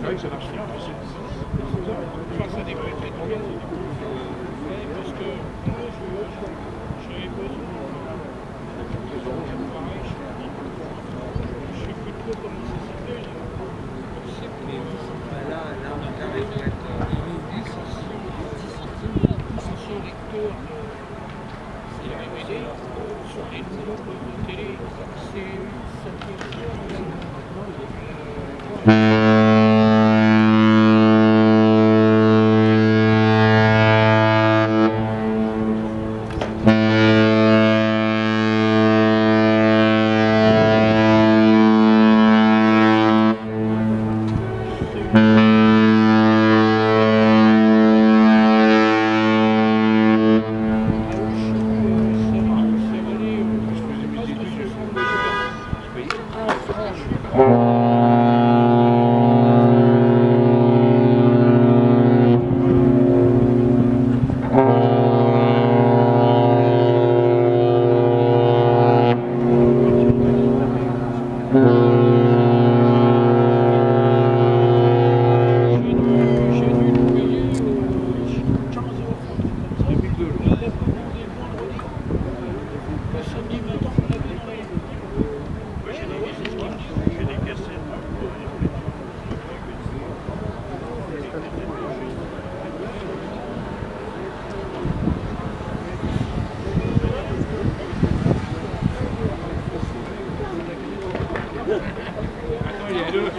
vrai que ça marche bien. Enfin, ça devrait être bien. Parce que moi, j'avais besoin. Pareil, je sais plus trop comment ça s'appelle. C'est que les son lecteur de DVD sur les nouveaux postes de télé, ça Attends, il y a deux.